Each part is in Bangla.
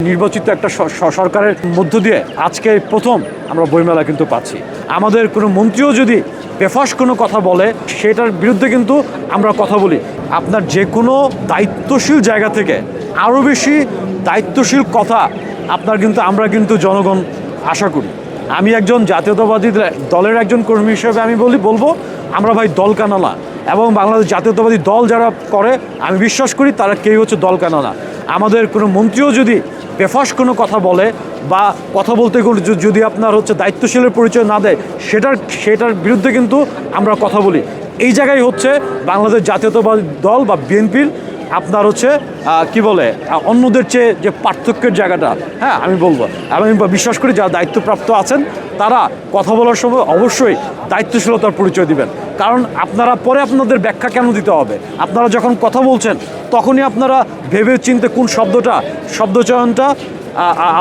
নির্বাচিত একটা সরকারের মধ্য দিয়ে আজকে প্রথম আমরা বইমেলা কিন্তু পাচ্ছি। আমাদের কোনো মন্ত্রীও যদি বেফাস কোনো কথা বলে সেটার বিরুদ্ধে কিন্তু আমরা কথা বলি। আপনার যে কোনো দায়িত্বশীল জায়গা থেকে আরও বেশি দায়িত্বশীল কথা আমরা কিন্তু জনগণ আশা করি। আমি একজন জাতীয়তাবাদী দলের একজন কর্মী হিসেবে আমি বলবো আমরা ভাই দল কানা না, এবং বাংলাদেশ জাতীয়তাবাদী দল যারা করে আমি বিশ্বাস করি তারা কেউ হচ্ছে দল কানা না। আমাদের কোনো মন্ত্রীও যদি বেফাস কোনো কথা বলে বা কথা বলতে যদি আপনার হচ্ছে দায়িত্বশীলের পরিচয় না দেয় সেটার বিরুদ্ধে কিন্তু আমরা কথা বলি। এই জায়গায় হচ্ছে বাংলাদেশ জাতীয়তাবাদী দল বা বিএনপির আপনার হচ্ছে কি বলে অন্যদের চেয়ে যে পার্থক্যের জায়গাটা, হ্যাঁ আমি বলবো। আমি বিশ্বাস করি যারা দায়িত্বপ্রাপ্ত আছেন তারা কথা বলার সময় অবশ্যই দায়িত্বশীলতার পরিচয় দিবেন, কারণ আপনারা পরে আপনাদের ব্যাখ্যা কেন দিতে হবে। আপনারা যখন কথা বলছেন তখনই আপনারা ভেবে চিন্তে কোন শব্দচয়নটা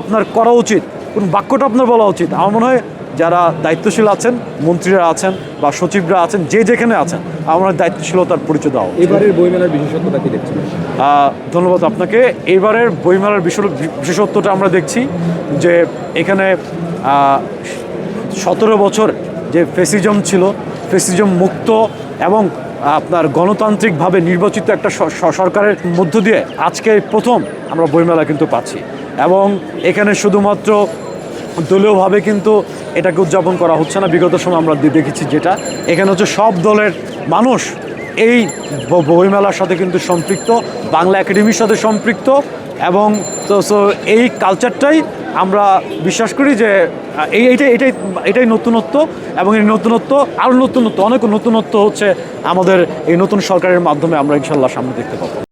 আপনার করা উচিত, কোন বাক্যটা আপনার বলা উচিত। আমার মনে হয় যারা দায়িত্বশীল আছেন, মন্ত্রীরা আছেন বা সচিবরা আছেন, যেখানে আছেন আমার দায়িত্বশীলতার পরিচয় দাও। এবারের বইমেলার বিশেষত্বটা কি দেখছেন? ধন্যবাদ আপনাকে। এবারের বইমেলার বিশেষত্বটা আমরা দেখছি যে এখানে 17 বছর যে ফ্যাসিজম ছিল, ফ্যাসিজম মুক্ত এবং আপনার গণতান্ত্রিকভাবে নির্বাচিত একটা সরকারের মধ্য দিয়ে আজকে প্রথম আমরা বইমেলা কিন্তু পাচ্ছি। এবং এখানে শুধুমাত্র দলীয়ভাবে কিন্তু এটাকে উদযাপন করা হচ্ছে না। বিগত সময় আমরা দেখেছি যেটা এখানে হচ্ছে সব দলের মানুষ এই বইমেলার সাথে কিন্তু সম্পৃক্ত, বাংলা একাডেমির সাথে সম্পৃক্ত। এবং এই কালচারটাই আমরা বিশ্বাস করি যে এটাই নতুনত্ব, এবং এই নতুনত্ব আরও নতুনত্ব অনেক নতুনত্ব হচ্ছে আমাদের এই নতুন সরকারের মাধ্যমে আমরা ইনশাল্লাহ সামনে দেখতে পাবো।